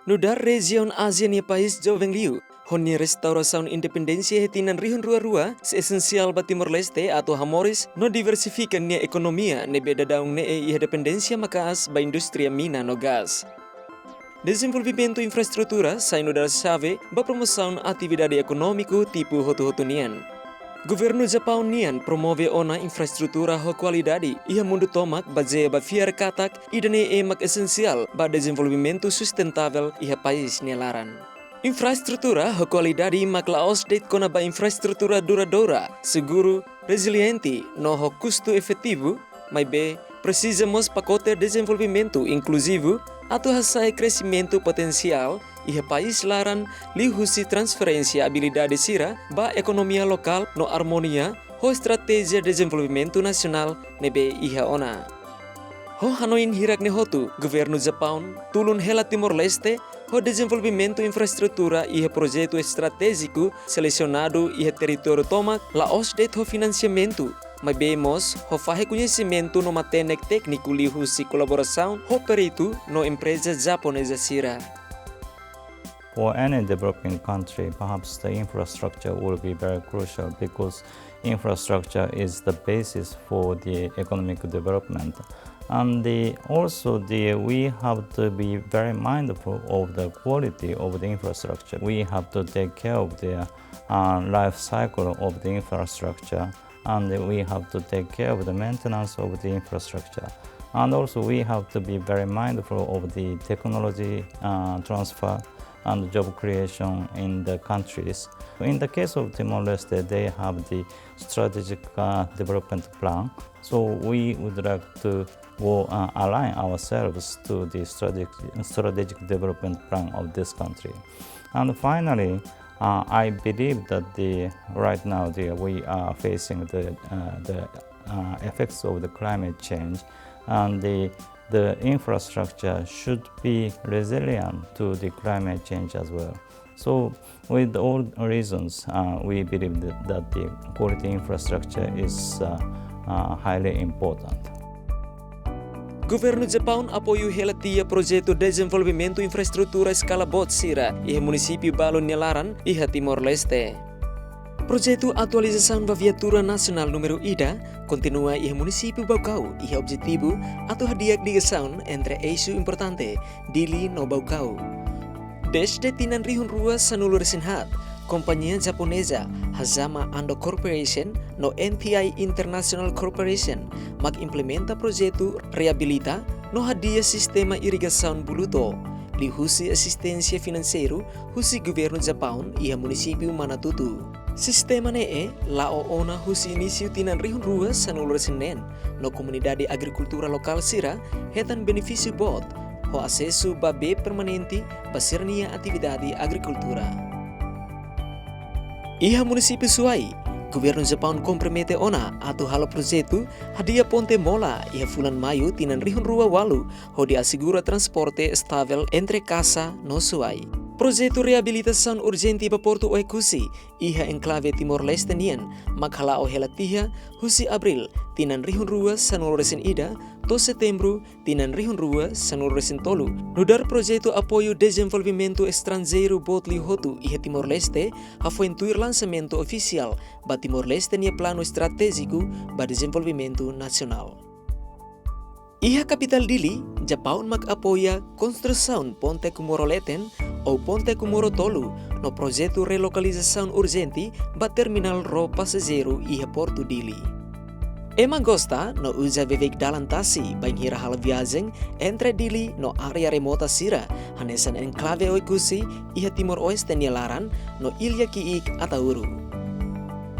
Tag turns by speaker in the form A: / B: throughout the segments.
A: No dar região Ásia ni país jovem liu, honi restauração independência hetinan rihun rua-rua, se essencial ba Timor-Leste atau Hamoris no diversifikan nia ekonomia ne beda daung ne iha dependência makaas ba industria mina no gas. Desenvolvimento infraestrutura sai no dar chave ba promoção atividade econômico tipo hotu-hotu nian. Governo Japão nian promove ona infraestrutura ho qualidade iha mundo tomak baseia ba fiar katak idane emak esensial ba desenvolvimento sustentável iha país nelaran. Infraestrutura ho qualidade mak laos det kona ba infraestrutura duradoura, seguro, resiliente, no ho custo efetivo, mas be precisamos pacote desenvolvimento inclusivo atau hasai crescimento potencial iha país laran lihusi transferência habilidade sira ba ekonomia lokal no harmonia ho estratégia desenvolvimento nacional nebe iha ona. Ho hanoin hirak ne hotu, governo Japão tulun hela Timor-Leste ho desenvolvimento infraestrutura iha projeto estratégico selecionado iha território tomak laos det ho financiamento. Mas bemos ho fahe conhecimento no matenek técnico lihusi colaboração ho perito no empresa japonesa sira.
B: For any developing country, perhaps the infrastructure will be very crucial because infrastructure is the basis for the economic development. And we have to be very mindful of the quality of the infrastructure. We have to take care of the life cycle of the infrastructure, and we have to take care of the maintenance of the infrastructure. And also we have to be very mindful of the technology transfer and job creation in the countries. In the case of Timor-Leste, they have the strategic development plan. So we would like to align ourselves to the strategic development plan of this country. And finally, I believe that right now we are facing the effects of the climate change, and the infrastructure should be resilient to the climate change as well. So with all reasons, we believe that the quality infrastructure is highly important.
A: Governo Japão apoio relatia projeto desenvolvimento infraestrutura escala bot sira iha município Balon Nelaran iha Timor-Leste. Projeto atualização da viatura nasional número IDA continua iha município Baucau iha objetivo atau hadiah ligação entre isu importante Dili no Baucau. Desde tinan rihun rua sanulur sinhat, kompanhia japonesa Hazama Ando Corporation no NTI International Corporation mag-implementa projeto reabilita no hadiah sistema irigação buluto, lihusi assistência financeiro husi governo Japão iha município Manatutu. Sistema ne lao ona husi inisio tinan rihun rua sanulur sinen no komunidade agrikultura lokal sira hetan benefício bot ho acesso babe permanente pasirnia atividade agrikultura. Iha município Suai, governo Japão compromete ona atau halo projeto hadiah ponte mola iha bulan Mayu tinan rihun rua walu ho diasegura transporte estável entre casa no Suai. Projeto reabilitação urgente ba Porto Oekusi iha enclave Timor-Leste nian maghalao helatiha husi Abril tinan rihun rua sanuluresen ida to Setembro tinan rihun rua sanuluresen tolu. Nudar projeto apoio desenvolvimento estrangeiro bot lihotu iha Timor-Leste afuentuir lançamento oficial ba Timor-Leste nia plano estratégico ba desenvolvimento nacional. Iha capital Dili, Japão mag-apoia construção Ponte Kumoro-Leten ou Ponte Kumoro-Tolu no projeto relocalização urgente ba terminal ro passageiro iha Porto Dili. Ema gosta no usa vivek dalan tasi bain hira hal viagem entre Dili no area remota sira hanesan enclave Oekusi iha Timor-Oeste Nelaran no Ilha Kiik Atauru.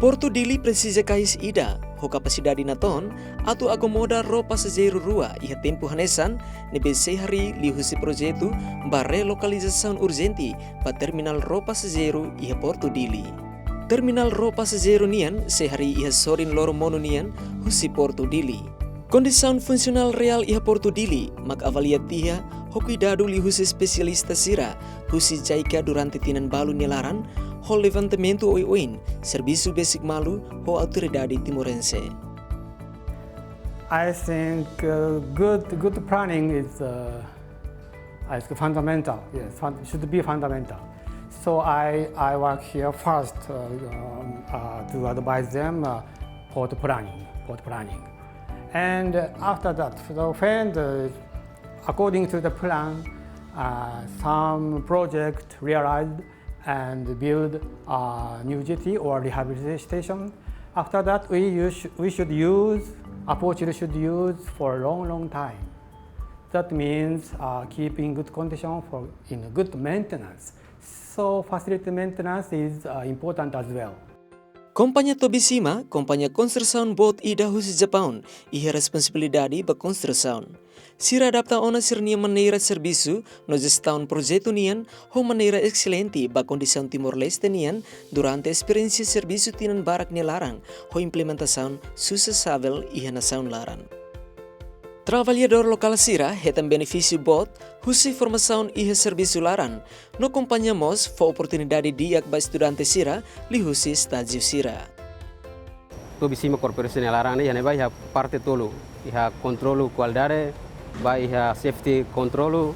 A: Porto Dili precisa kais ida ho capacidade naton atau akomoda ro passageiro rua iha tempo hanesan nebe sehari lihusi projeto ba relocalização urgente ba terminal ro passageiro iha Porto Dili. Terminal ro passageiro nian sehari iha sorin loro mono nian husi Porto Dili. Kondisão funcional real iha Porto Dili mag-avaliatiha ho cuidado lihusi especialista sira husi jaika durante tinan balu nelaran ho levantamento oin serviço basic malu ho autoridade timorense.
C: I think good planning is It's fundamental. Yes, should be fundamental. So I work here first to advise them port planning. And after that, so when according to the plan, some project realized and build a new jetty or rehabilitation station. After that, we should use, unfortunately should use for a long time. That means keeping good condition in good maintenance. So facility maintenance is important as well.
A: Companhia Tobishima, companhia construção boat ida husi Japão, e responsabilidade ba construção. Sira adapta ona sirnia maneira serviço no gestão projeto nian, ho maneira excelente ba condição Timor-Leste nian durante experiência serviço tinan barak ni larang, ho implementação sucessável e nação larang. Trabalhador lokal Sira hetam benefício bot, husi formação e serviço laran. No acompanhamos fo oportunidade diak ba estudante Sira li husi estágio Sira.
D: Tobishima Corporation laran ya neba ya parte tolo, ya controlo qualidade, ba ya safety controlo,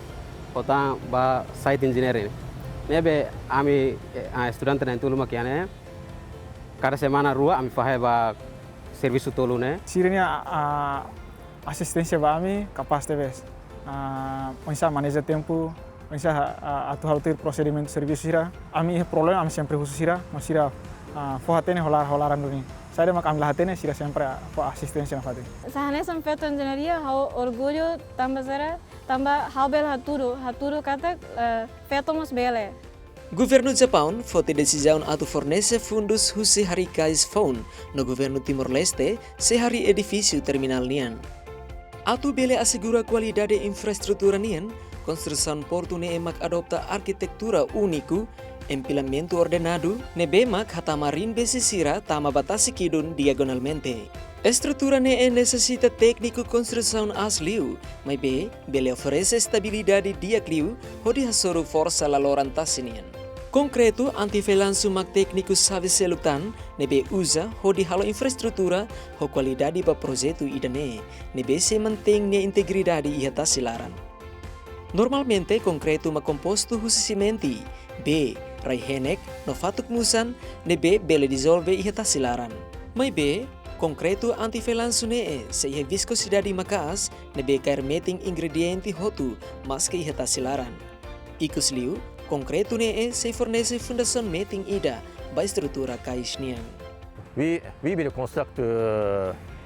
D: kota ba site engineering. Nebe ami estudante na tolo makiane. Cada semana rua ami fahe ba serviço tolo ne.
E: Sirnya assistência kami capaz TVS. Bisa manejar tempo, bisa atuh procedimento serviço sira. Ami problema ami sempre khusus sira, mas sira fohatene holaran duni. Saya mak kami lahatene sira sempre assistência na fate.
F: Sahane sampeto engenharia hau orgulho tamba sera, tamba hau bel haturo kata feto mos bele.
A: Governo Japão foi decisão atu fornece fundos husi hari kais phone no governo Timor-Leste se hari edifício terminal nian. Atu bele assegura qualidade infraestrutura nian, construção porto ne emak adopta arquitetura único, empilamento ordenado, ne bemak hatamarin besisira tama batasi kidun diagonalmente. Estrutura ne necessita técnico construção asliu, mas bele oferece estabilidade diakliu, hodi hasoro força laloran tasinian. Concreto, antivelanço mak técnico sabe selutan, nebe usa hodi halo infraestrutura ho qualidade ba projeto idane, nebe se mantém ne integridade e tasilaran. Normalmente, concreto mak composto husi cimenti, B, rai henek, no fatuk musan, nebe bele dissolve e tasilaran. Mai B, concreto antivelanço ne se ihe viscosidade makas, nebe cair meting ingrediente hotu, mas que e tasilaran. Ikus liu, concreto ne se fornece fundação meting ida ba estrutura kais nian.
G: We will construct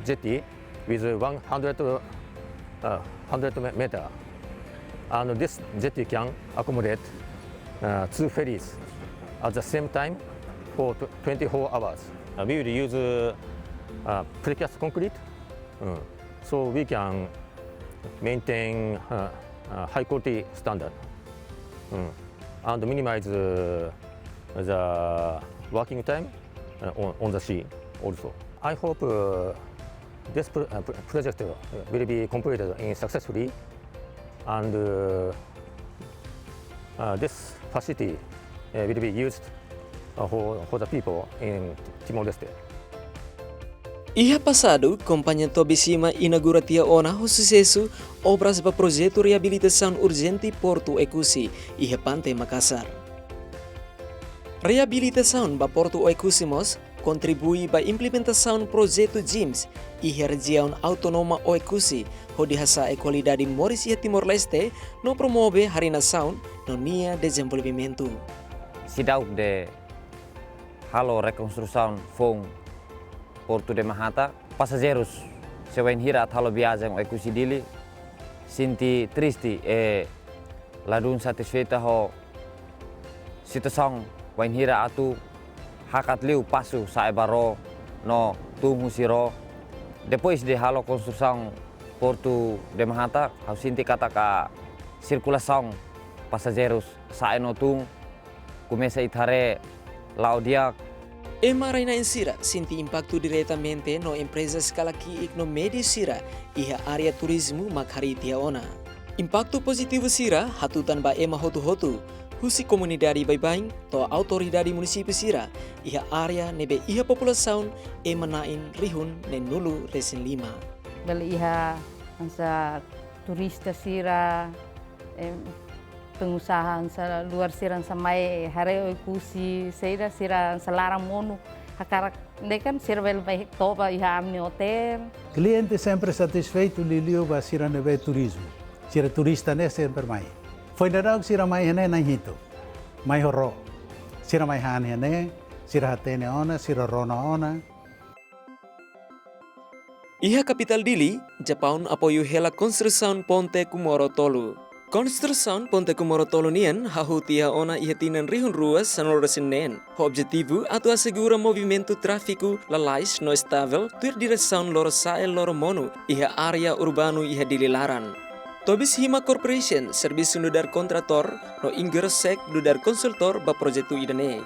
G: jetty with 100 meter, and this jetty can accommodate 2 ferries at the same time for 24 hours. We will use precast concrete, so we can maintain high quality standard. And minimize the working time on the sea also. I hope this project will be completed successfully, and this facility will be used for the people in Timor-Leste.
A: Iha passado, companhia Tobishima inaugura tia ona o sucesso obras para projeto reabilitação urgente Porto Ekusi, iha Pantai Makassar. Reabilitação para Porto Ekusimos contribui para implementação projeto JIMS, iha região autonoma Ekusi, onde hasa a qualidade moris iha Timor-Leste no promove harinação no nia desenvolvimento.
H: Sidau de halo reconstrução fong Porto de Mahata, passageiros se vêm hira halo viagem o Ekusi dili, sinti triste e ladun satisfeita ho situação vêm hira atu hakat liu pasu sa ebaro no tungu siro. Depois de halo construção Porto de Mahata, hau sinti kata ka circulação passageiros sa no tung começa itare laudiak.
A: Ema Raina Sira sinti impacto diretamente no empresa skala kiik no medio Sira iha area turismo makhari tia ona. Impacto positivo Sira hatutan ba ema hotu-hotu husi komunidade baibang to autoridade munisipio Sira iha area nebe iha populasaun ema nain rihun ne nulu resin 5.
I: Bel iha ansa turista Sira pengusaha sa luar siran samai hareo ikusi seira siran selarang monu hakarak dekan sirvel vai toba iha amni hotel.
J: Cliente sempre satisfeito liliu ba sira neve turismo. Sira turista ne sempre mai. Foi na sira mai hene na hito. Mai horro. Sira mai han hene, sira hatene ona, sira rona ona.
A: Iha capital Dili, Japão apoiu hela construção ponte Kumoro Tolu. Construção ponte Kumoro Tolu nian hahutia ona iha tinan rihun ruas sanora sinen. O objetivo atu assegura movimento tráfico lalais no estável tur direção loro sael loro mono iha area urbano iha Dili laran. Tobis Hima Corporation serviço no dar contrator no ingersek do dar consultor ba projeto idane.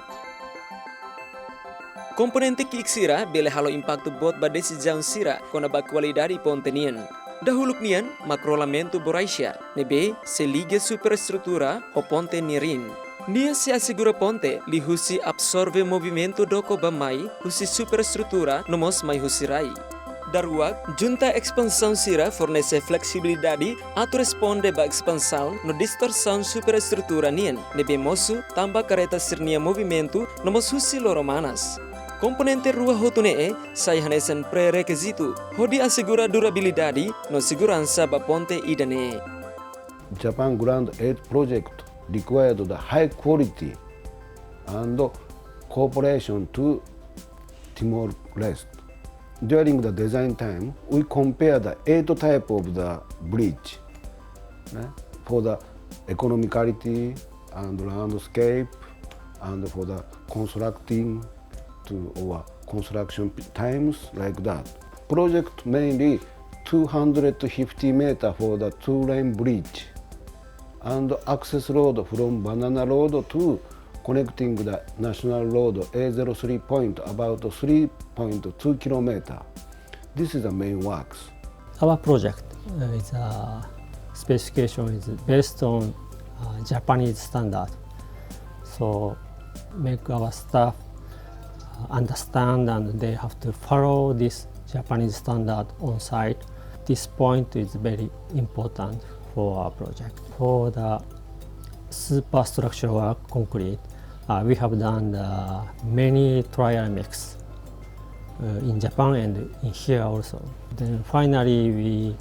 A: Komponente kik sira bele halo impacto bot ba decisão sira kona ba qualidade ponte nian. Dahuluk nian macrolamento boraisha nebe se liga superestrutura o ponte nirin. Nia se assegura ponte li husi absorve movimento doko ba mai husi superestrutura nomos mai husirai. Daruak, junta expansão sira fornece flexibilidade atu responde ba expansão no distorção superestrutura nian nebe mosu tamba careta sirnia movimento nomos husi loromanas. Komponente rua hotune sai hanesan pré-requisito hodi assegura durabilidade no segurança ba ponte idane.
K: Japan Grand 8 project required the high quality and cooperation to Timor-Leste. During the design time, we compare the 8 type of the bridge for the economicality and landscape and for the constructing or construction times like that. Project mainly 250 meter for the 2-lane bridge and access road from Banana Road to connecting the National Road A03 point about 3.2 kilometer. This is the main works.
L: Our project is specification is based on Japanese standard. So make our staff understand and they have to follow this Japanese standard on site. This point is very important for our project. For the superstructure work concrete, we have done many trial mix in Japan and in here also. Then finally we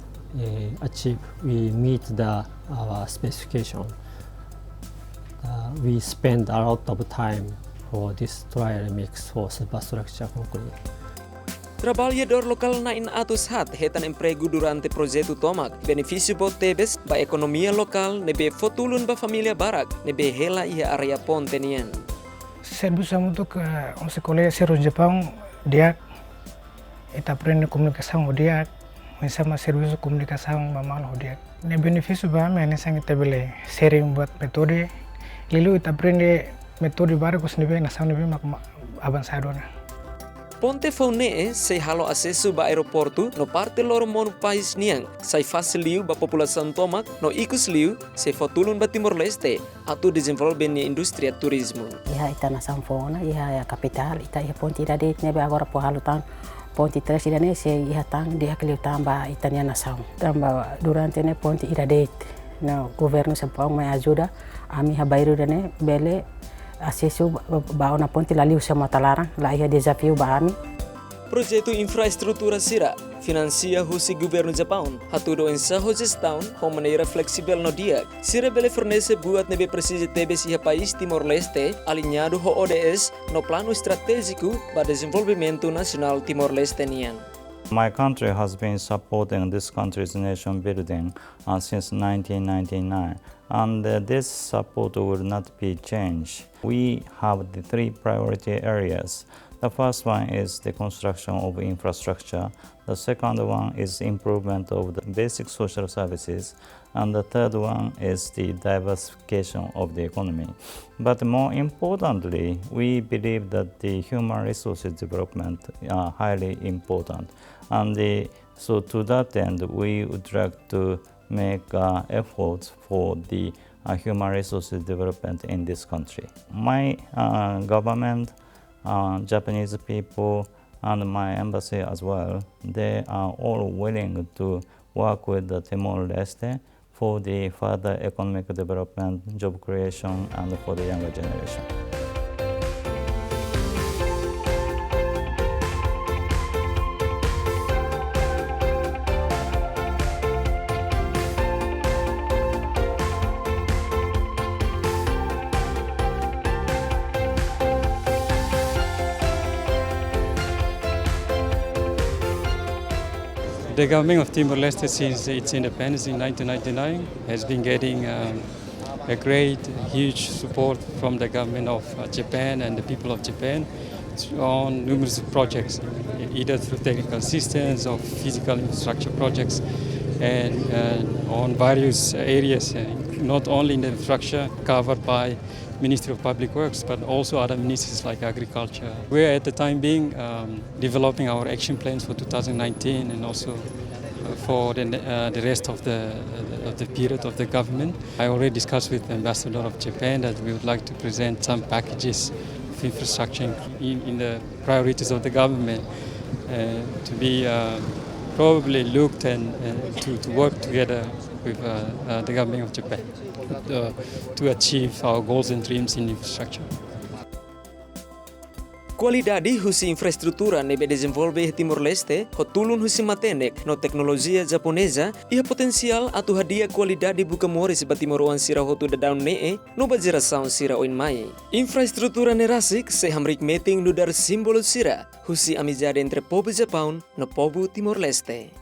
L: meet our specification. We spend a lot of time for this trial mix for superstructure concrete.
A: Trabalhador local na inatus hat hetan emprego durante projeto tomak. Benefício bot tebes ba ekonomia lokal nebe fotulun ba familia barak nebe hela ia area ponte nian.
M: Serviço untuk onze colegas seros Japão dia eta aprende comunicação dia sama serviço comunicação mamalo dia. Ne benefício ba me nesang tabele sharing buat metode lalu kita aprende metode baru kusnibe nação nebe mak avançadona.
A: Ponte Faune se halo acesso ba aeroporto no parte loro mono país niang sai faciliu ba população tomak no ikus liu se fotulun ba Timor-Leste atu desenvolve ni industria turismo.
N: Iha ita nação Fauna iha capital ita iha ponte idade nebe agora po halo tan ponte 3 idane se iha tang dia kliu tamba itania nação. Tamba durante ne ponte idade no governo São me ajuda ami habairu dane bele acesso ba ona ponte laliu sama talarang la ia desafio ba ami.
A: Projeto infraestrutura sira financia husi governo Japão hatudo em sua gestão com maneira flexível no dia. Sira bele fornece buat nebe precisa tebes ia país Timor-Leste alinhado ho ODS no plano estratégico para desenvolvimento nacional Timor-Leste nian.
B: My country has been supporting this country's nation building since 1999, and this support will not be changed. We have the 3 priority areas. The first one is the construction of infrastructure. The second one is improvement of the basic social services. And the third one is the diversification of the economy. But more importantly, we believe that the human resources development are highly important. And so to that end, we would like to make efforts for the human resources development in this country. My government, Japanese people, and my embassy as well, they are all willing to work with the Timor-Leste for the further economic development, job creation, and for the younger generation.
O: The government of Timor-Leste, since its independence in 1999, has been getting a great, huge support from the government of Japan and the people of Japan on numerous projects, either through technical assistance or physical infrastructure projects, and on various areas, not only in the infrastructure covered by Ministry of Public Works, but also other ministries like agriculture. We're at the time being developing our action plans for 2019 and also for the rest of the period of the government. I already discussed with the Ambassador of Japan that we would like to present some packages of infrastructure in the priorities of the government to be probably looked and to work together with the government of Japan to achieve our goals and dreams in infrastructure.
A: Qualidade husi infraestrutura nebe desenvolver Timor-Leste, hotulun husi matenek no teknologia japonesa, iha potensial atu hadia qualidade buka moris ba Timoroan sira hotu da daun nee, no ba geração sira oin mai. Infraestrutura nerasik se hamrik meeting no dar simbolo sira, husi amizade entre povo Japão no povo Timor-Leste.